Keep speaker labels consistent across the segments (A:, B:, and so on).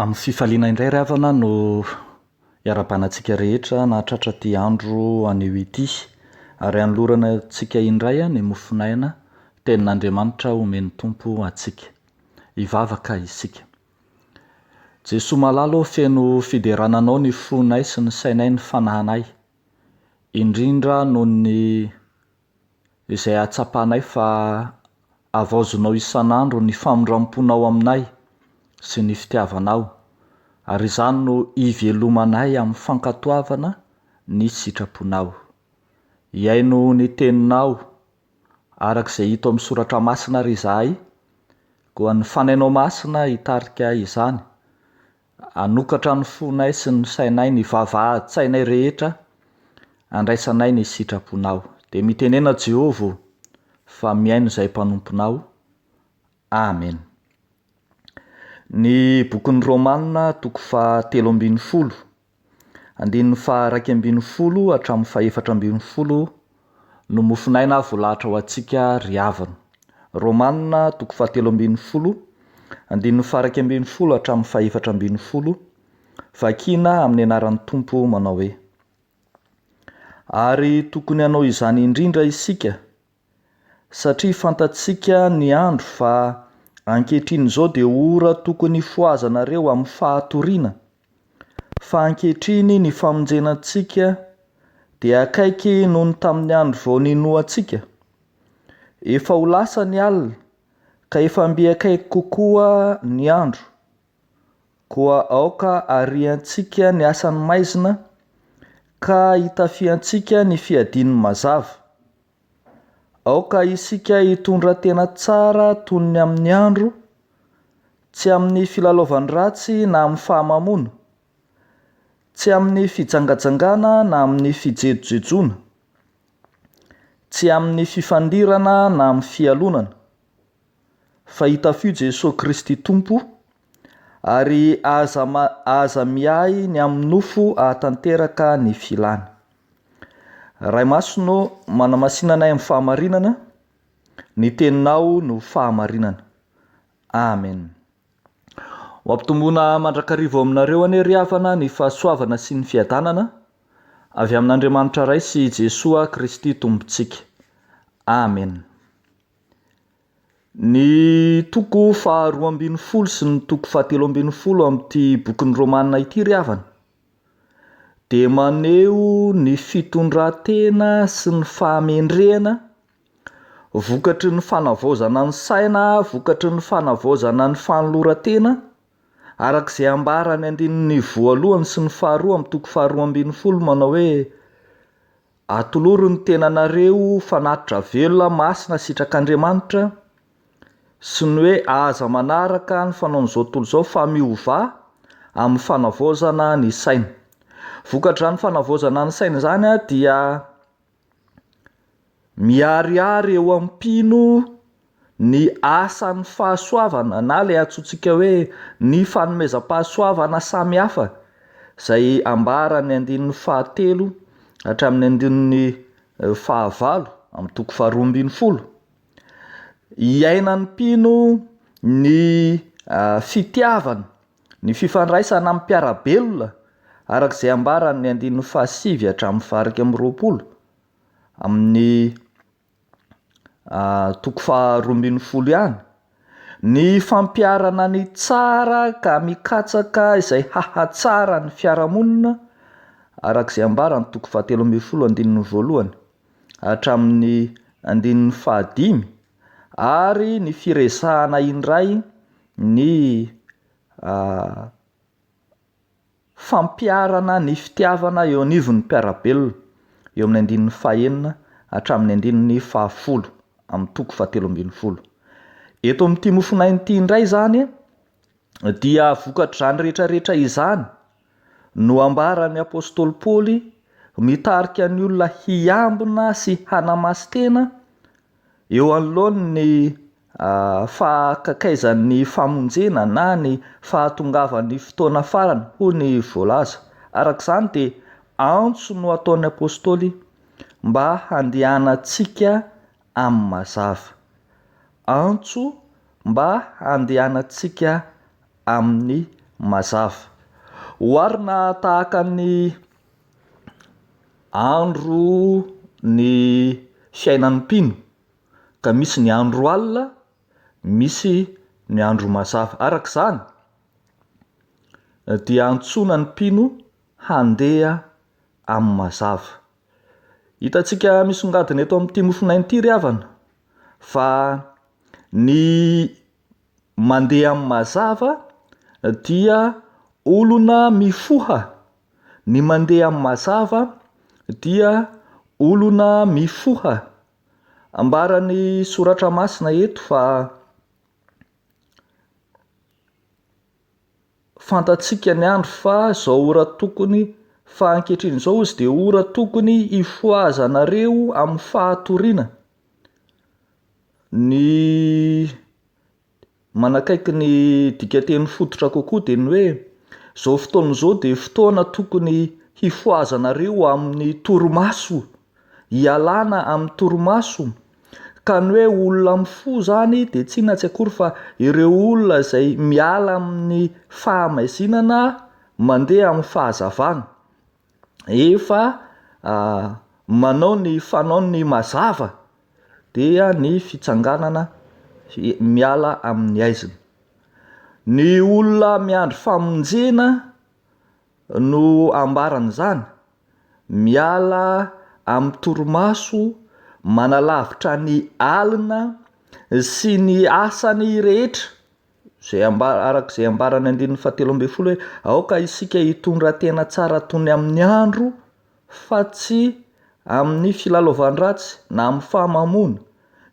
A: Amin'ny fifaliana indray ry havana no iarabanantsika rehetra nahatratra ty andro anio ity, ary hanolorana antsika indray ny mofinaina tenin'Andriamanitra omeny Tompo antsika. Ivavaka isika. Jesoa malalo feno fiderananao ny fonay sy ny sainay ny fanahinay, indrindra noho ny izay atsapanay fa avaozonao isan'andro ny famondramponao aminay sy ny fitiavanao, ary izany no ivelomanay amin'ny fankatoavana ny sitraponao. Iaino ny teninao arak'izay hita amin'ny soratra masina ry izahay, koa ny fanainao masina hitarika izany, anokatra ny fonay sy ny sainay, ny vavahad-tsainay rehetra, andraisanay ny sitraponao. De mitenena Jehova fa miaino izay mpanomponao. Amen. Ny bokin'ny Romanina toko faha 13:1-12 hatramin'ny faha 14 no mofinaina volahatra ho antsika ry havana. Romanina toko faha 13:1 hatramin'ny faha 14, vakina amin'ny anaran'ny Tompo manao hoe: ary tokony hanao izany indrindra isika, satria fantatsika ny andro fa ankehitriny izao dia ora tokony foazanareo amin'ny fahatoriana, fa ankehitriny ny famonjenantsika dia akaiky noho ny tamin'ny andro vao ninoantsika. Efa ho lasa ny alina, ka efa mbe akaiky kokoa ny andro, koa aoka ariantsika ny asan'ny maizina, ka hitafiantsika ny fiadian'ny mazava. Aoka isika hitondra tena tsara toy ny amin'ny andro, tsy amin'ny filalaovan'ny ratsy na amin'ny fahamamoana, tsy amin'ny fijangajangana na amin'ny fijejojejoana, tsy amin'ny fifandirana na amin'ny fialonana, fa hitafio Jesosy Kristy Tompo, ary aza miay ny amin'ny nofo ahatanteraka ny filany. Ray Masono, manamasinanay amin'ny fahamarinana, ny teninao no fahamarinana. Amen. Ho ampitomboana mandrakarivo aminareo anie ry havana ny fahasoavana sy ny fiadanana avy amin'Andriamanitra Ray sy Jesoa Kristy Tompontsika. Amen. Ny toko faha 12 sy ny toko faha 13 amin'ity bokin'ny Romanina ity ry havana, de maneho ny fitondran-tena sy ny fahamendrehana, vokatry ny fanavaozana ny saina, vokatry ny fanavaozana ny fanoloran-tena, arak'izay ambarany andinin'ny 1 sy ny 2 amin'ny toko faha 12 manao hoe: atolory ny tenanareo fanatitra velona masina sitrak'Andriamanitra, sy ny hoe aza manaraka ny fanaon'izao tontolo izao fa miova amin'ny fanavaozana ny saina. Vokatra ny fanavaozana ny saina zany dia miariary eo ampino ny asan'ny fahasoavana, na le antsointsika hoe ny fanomezam-pahasoavana samy hafa, izay ambarany andinin'ny 13 hatramin'ny andinin'ny 15 amin'ny toko faha 12. Iainany mpino ny fitiavana, ny fifandraisana amin'ny mpiarabelona, arak'izay ambarany andinin'ny 15 hatramin'ny 20 amin'ny toko faha 12 ihany. Ny fampiarana ny tsara ka mikatsaka izay hahatsara ny fiarahamonina, arak'izay ambarany toko faha 13 andinin'ny 1 hatramin'ny andinin'ny 15, ary ny firesahana indray, ny fampiarana ny fitiavana eo anivon'ny mpiarabelona, eo amin'ny andinin'ny 9 hatramin'ny andinin'ny 10 amin'ny toko faha 13. Eto amin'ity mofinaina ity indray zany dia vokatr'izany rehetrarehetra izany no ambaran'ny apôstôly Paoly mitarika ny olona hiambina sy hanamasin-tena eo anoloan'ny fahakakaizan'ny famonjena na ny fahatongavan'ny fotoana farany ho ny voalaza. Arak'izany dia antso no ataon'ny apôstôly mba handehanantsika amin'ny mazava. Antso mba handehanantsika amin'ny mazava. Oharina tahaka ny andro ny fiainan'ny mpino, ka misy ny andro alina, misy ny andro mazava. Arak'izany dia antsona ny mpino handeha amin'ny mazava. Hitantsika misongadina eto amin'ny Timofinainy ity ry havana fa ny mandeha amin'ny mazava dia olona mifoha. Ny mandeha amin'ny mazava dia olona mifoha. Ambaran'ny soratra masina eto fa fantatsika ny andro fa zao ora tokony fa ankehitriny izao izy dia ora tokony hifoazanareo amin'ny fahatoriana. Ny manakaiky ny dikateny fototra kokoa dia ny hoe zao fotoana izao dia fotoana tokony hifoazanareo amin'ny torimaso, hialana amin'ny torimaso. Ka ny hoe olona mifoha zany dia tsy inona tsy akory fa ireo olona izay miala amin'ny fahamaizinana mandeha amin'ny fahazavana. Efa manao ny fanaony mazava dia ny fitsanganana miala amin'ny aizina. Ny olona miandry famonjena no ambaran'izany, miala amin'ny torimaso, manalavitra ny alina sy ny asany rehetra. Arak'izay ambarany 17 hoe aoka isika hitondra tena tsara toy ny amin'ny andro, fa tsy amin'ny filalaovan-dratsy na amin'ny fahamamoana,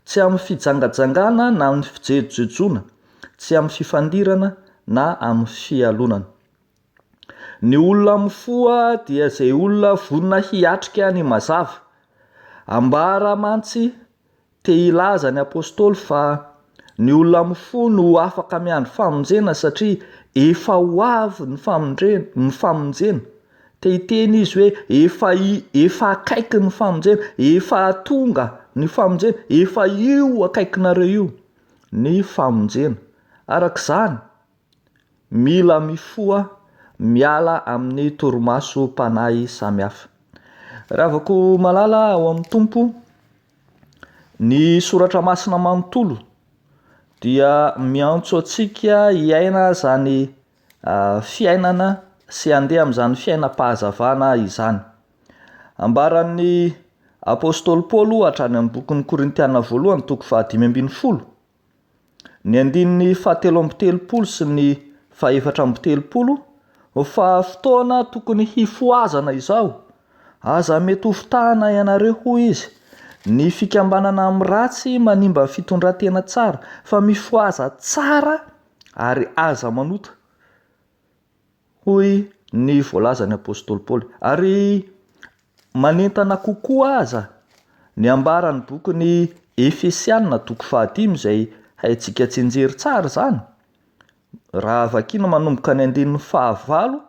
A: tsy amin'ny fijangajangana na amin'ny fijejojejoana, tsy amin'ny fifandirana na amin'ny fialonana. Ny olona mifoha dia izay olona vonona hiatrika ny mazava. Ambara mantsy te hilaza ny apôstôly fa ny olona mifoha no afaka miandry famonjena satria efa ho avy ny famonjena. Te hiteny izy hoe efa akaiky ny famonjena, efa tonga ny famonjena, efa io akaikinareo io ny famonjena. Arak'izany mila mifoha, miala amin'ny torimaso mpanahy samihafa. Ravako malala ao amin'ny tompo, ny soratra masina manontolo dia miantso antsika hiaina zany fiainana sy handeha amin'izany fiainam-pahazavana izany. Ambaran'ny apôstôly Paoly hatrany amin'ny bokin'ny Korintiana 1:5-10, ny 7:17 sy ny 7:30, fa fotoana tokony hifoazana izao, aza mety ho fitahana ianareo hoy izy. Ny fikambanana amin'ny ratsy manimba ny fitondran-tena tsara, fa mifoaza tsara ary aza manota, hoy ny voalazany apôstôly Paoly. Ary manentana kokoa aza ny ambaran'ny bokin'ny Efesiana 5 izay haintsika tsinjery tsara zany. Raha vakiana manomboka ny 9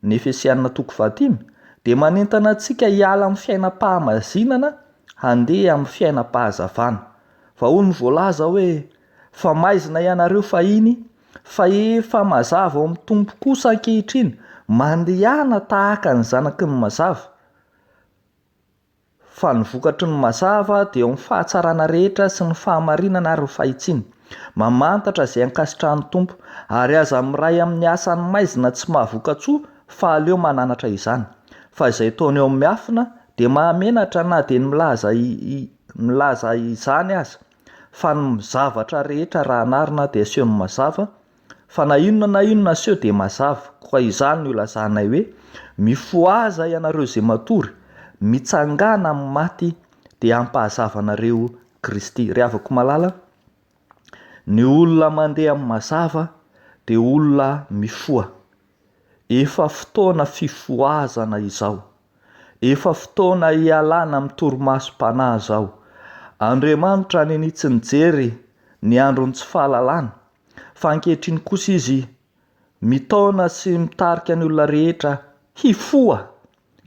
A: ny Efesiana 5 dia manentana antsika hiala amin'ny fiainam-pahamazinana handeha amin'ny fiainam-pahazavana. Fa hoy ny voalaza hoe fa maizina ianareo fahiny fa efa mazava ao amin'ny tompo kosa ankehitriny, mandehana tahaka ny zanaky ny mazava. Fa ny vokatry ny mazava dia ao amin'ny fahatsarana rehetra sy ny fahamarinana ary fahitsiana. Mamantatra izay ankasitrahan'ny tompo, ary aza miray amin'ny asan'ny maizina tsy mahavoka-tsoa fa aleo mananatra izany. Fa izay taony eo amin'ny afina dia mahamenatra na dia milaza izany aza, fa ny zavatra rehetra raha anarina dia aseho ny mazava, fa na inona aseho dia mazava. Koa izany no ilazanay hoe mifoaza ianareo izay matory, mitsangana amin'ny maty dia ampahazavanareo Kristy. Ry havako malala, ny olona mandeha amin'ny mazava dia olona mifoha. Efa fotoana fifoazana izao, efa fotoana hialana amin'ny torimasom-panahy izao. Andriamanitra ny tsy nijery ny androny tsy fahalalana, fa ankehitriny kosa izy mitaona sy mitarika ny olona rehetra hifoha,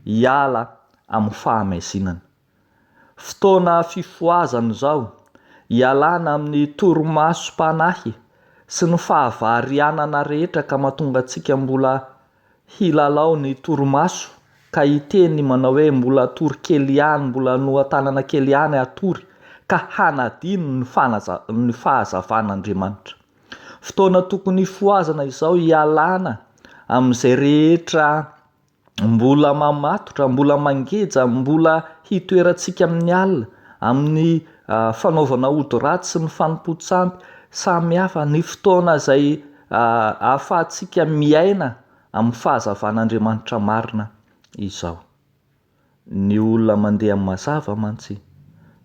A: hiala amin'ny fahamaizinana. Fotoana fifoazana izao, hialana amin'ny torimasom-panahy sy ny fahavarianana rehetra ka mahatonga antsika mbola hilalao ny torimaso ka hiteny manao hoe mbola tory kely ihany, mbola nohatanana kely ihany atory ka hanadino ny fahazavan'Andriamanitra. Fotoana tokony foazana izao hialana amin'izay rehetra mbola mamatotra, mbola mangeja, mbola hitoerantsika amin'ny alina amin'ny fanaovana ody ratsy sy ny fanompontsampy samy hafa. Ny fotoana izay ahafahantsika miaina amin'ny fahazavan'Andriamanitra marina izao. Ny olona mandeha amin'ny mazava mantsy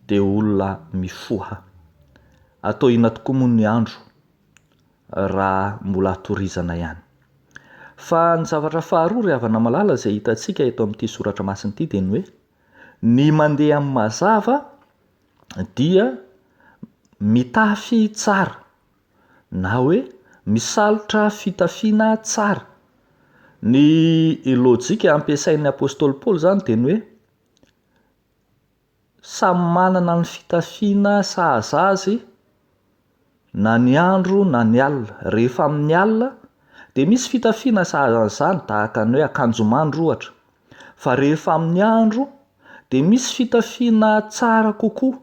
A: dia olona mifoha. Atao ina tokoa moa ny andro raha mbola hatorizana ihany. Fa ny zavatra faharoa ry havana malala izay hitantsika eto amin'ity soratra masina ity dia ny hoe ny mandeha amin'ny mazava dia mitafy tsara na hoe misalotra fitafiana tsara. Ny lôjika ampiasain'ny apôstôly Paoly zany dia ny hoe samy manana ny fitafiana sahaza azy na ny andro na ny alina. Rehefa amin'ny alina dia misy fitafiana sahaza an'izany tahaka ny hoe akanjomandro ohatra, fa rehefa amin'ny andro dia misy fitafiana tsara kokoa,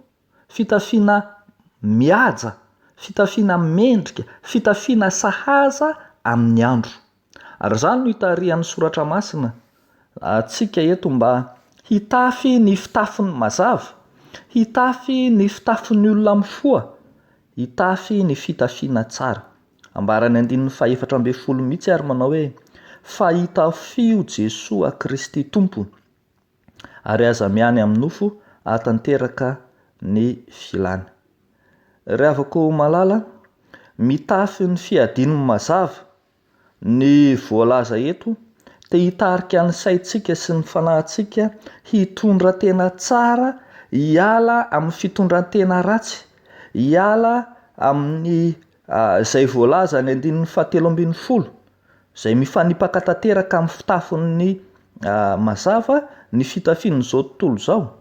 A: fitafiana mihaja, fitafiana mendrika, fitafiana sahaza amin'ny andro. Ary zany no hitarihan'ny soratra masina antsika eto mba hitafy ny fitafin'ny mazava, hitafy ny fitafin'ny olona mifoha, hitafy ny fitafiana tsara. Ambarany 4:12 mihitsy ary manao hoe fa hitafio Jesoa Kristy Tompo ary aza miany amin'ny nofo atanteraka ny filany. Ry havako malala, mitafy ny fiadian'ny mazava ny voalaza eto dia hitarika ny saintsika sy ny fanahintsika hitondra tena tsara, hiala amin'ny fitondrantena ratsy, hiala amin'ny izay voalaza ny 7:12 izay mifanipaka tanteraka amin'ny fitafin'ny mazava ny fitafian'izao tontolo izao,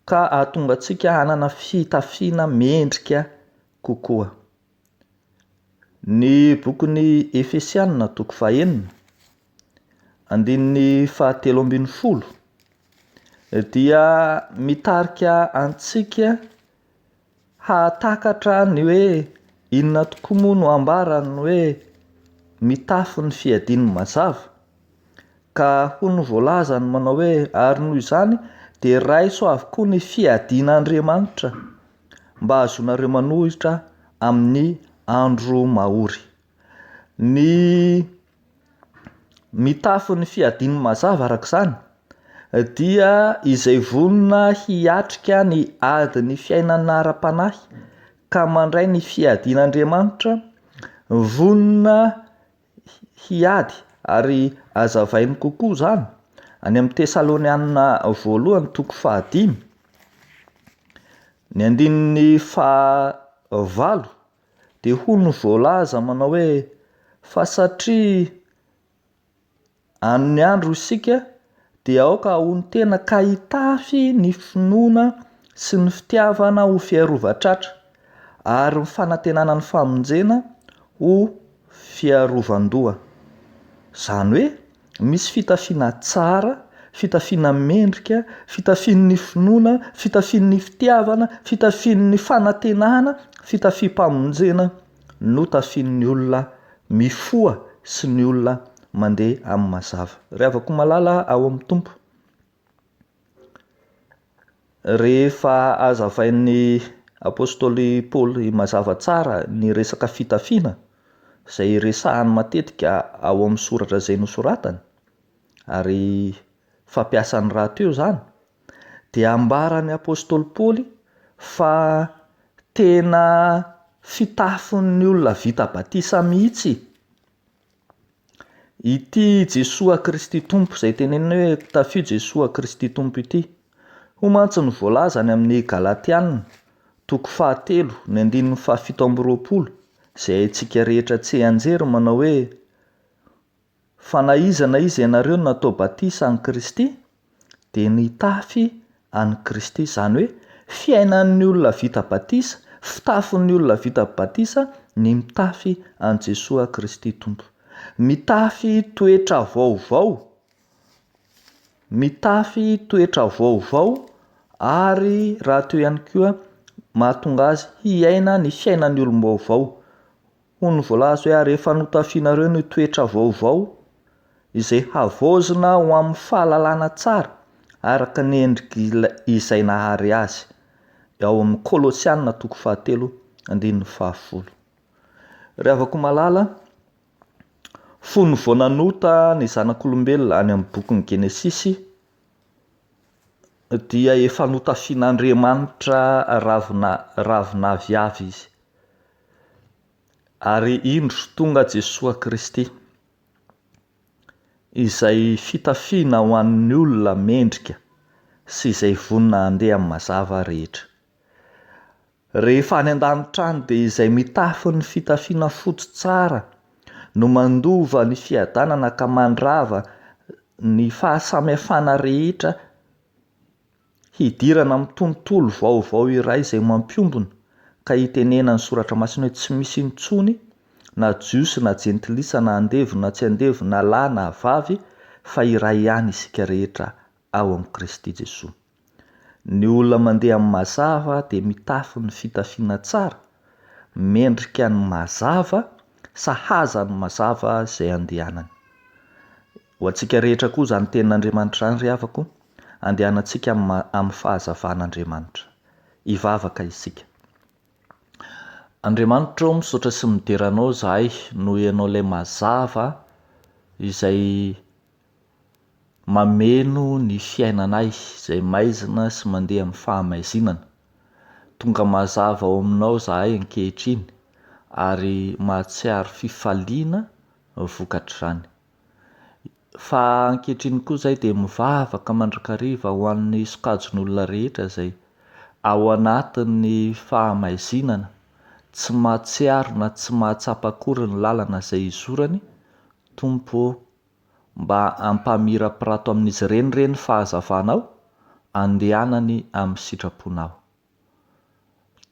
A: ka ahatonga antsika hanana fitafiana mendrika kokoa. Ny bokin'ny Efesianina 4:7 dia mitarika antsika hahatakatra ny hoe inona tokoa moa no ambarany hoe mitafy ny fiadian'ny mazava, ka hono voalazany manao hoe ary noho izany dia raiso avokoa ny fiadian'Andriamanitra mba ahazonareo manohitra amin'ny andro mahory. Ny mitafy ny fiadian'ny mazava arak'izany dia izay vonona hiatrika ny adiny fiainana ara-panahy ka mandray ny fiadian'Andriamanitra, vonona hiady ary azavainy kokoa zany any amin'ny Tesalonianina 1:5. Ny 9:5 dia hono voalaza manao hoe fa satria amin'ny andro isika dia aoka ahony tena ka hitafy ny finoana sy ny fitiavana ho fiarovan-tratra ary ny fanantenana ny famonjena ho fiarovan-doha. Zany hoe misy fitafiana tsara, fitafiana mendrika, fitafian'ny finoana, fitafian'ny fitiavana, fitafian'ny fanantenana, fitafiam-pamonjena no tafian'ny olona mifoha sy ny olona mandeha amin'ny mazava. Ry havako malala ao amin'ny Tompo, rehefa azavain'ny apôstôly Paoly mazava tsara ny resaka fitafiana izay resahany matetika ao amin'ny soratra izay nosoratany ary fampiasany raha teo zany, dia ambarany apôstôly Paoly fa tena fitafin'ny olona vita batisa mihitsy ity Jesoa Kristy Tompo izay tenenina hoe tafio Jesoa Kristy Tompo ity. Ho mantsy ny voalazany amin'ny Galatianina 4:17 izay antsika rehetra tsy anjery manao hoe fa na iza ianareo natao batisa any Kristy dia nitafy any Kristy. Zany hoe fiainan'ny olona vita batisa Fitafin'ny olona vita batisa ny mitafy an Jesosy Kristy Tompo. Mitafy toetra vaovao. Mitafy toetra vaovao ary raha teo ihany koa mahatonga azy hiaina ny fiainan'ny olom-baovao. Hoy voalaza hoe rehefa notafianareo ny toetra vaovao izay havaozina ho amin'ny fahalalana tsara araka ny endrika izay nahary azy. Ao amin'ny Kolosianina 4:10. Ravako malala, fony vao nanota ny zanak'olombelona any amin'ny bokin'ny Genesisy dia efa notafian'Andriamanitra ravina viavy izy. Ary indro tonga Jesosy Kristy izay fitafiana ho an'ny olona mendrika sy izay vonina handeha amin'ny mazava rehetra. Rehefa any an-danitra any dia izay mitafy ny fitafiana fotsy tsara no mandova ny fiadanana ka mandrava ny fahasamihafana rehetra hidirana amin'ny tontolo vaovao iray izay mampiombona ka hitenena ny soratra masina hoe tsy misy intsony na jiosy na jentilisa na andevo na tsy andevo na lahy na vavy fa iray ihany isika rehetra ao amin'ny Kristy Jesosy. Ny olona mandeha amin'ny mazava dia mitafy ny fitafiana tsara, mendrika ny mazava, sahaza ny mazava izay andehanany. Ho antsika rehetra koa izany tenin'Andriamanitra izany ry havako, andehanantsika amin'ny fahazavan'Andriamanitra. Hivavaka isika. Andriamanitra misaotra sy mideranao zahay noho ianao ilay mazava izay mameno ny fiainanay izay maizina sy mandeha amin'ny fahamaizinana. Tonga mazava ao aminao zahay ankehitriny ary mahatsiaro fifaliana vokatr'izany. Fa ankehitriny koa izay dia mivavaka mandrakariva ho an'ny sokajin'olona rehetra izay ao anatin'ny fahamaizinana, tsy mahatsiaro na tsy mahatsapa akory ny lalana izay izorany. Tompo, mba ampamirapirato amin'izy ireny fahazavanao, andehanany amin'ny sitraponao.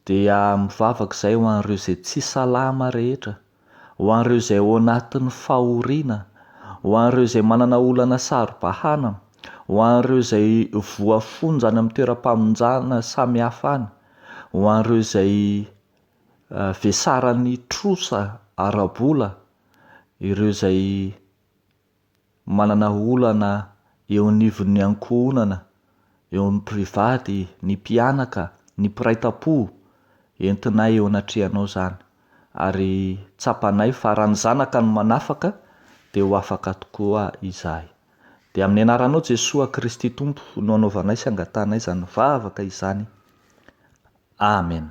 A: Dia mivavaka izay ho an'ireo izay tsy salama rehetra, ho an'ireo izay ao anatin'ny fahoriana, ho an'ireo izay manana olana saro-bahana, ho an'ireo izay voafonjany amin'ny toeram-pamonjana samihafa any, ho an'ireo izay vesaran'ny trosa ara-bola, ireo izay manana olana eo anivon'ny ankohonana, eo amin'ny mpivady, ny mpianaka, ny mpiray-tam-po, entinay eo anatrehanao izany. Ary tsapanay fa raha ny zanaka no manafaka dia ho afaka tokoa izahay. Dia amin'ny anaranao Jesosy Kristy Tompo no anaovanay sy angatanay izany vavaka izany. Amen.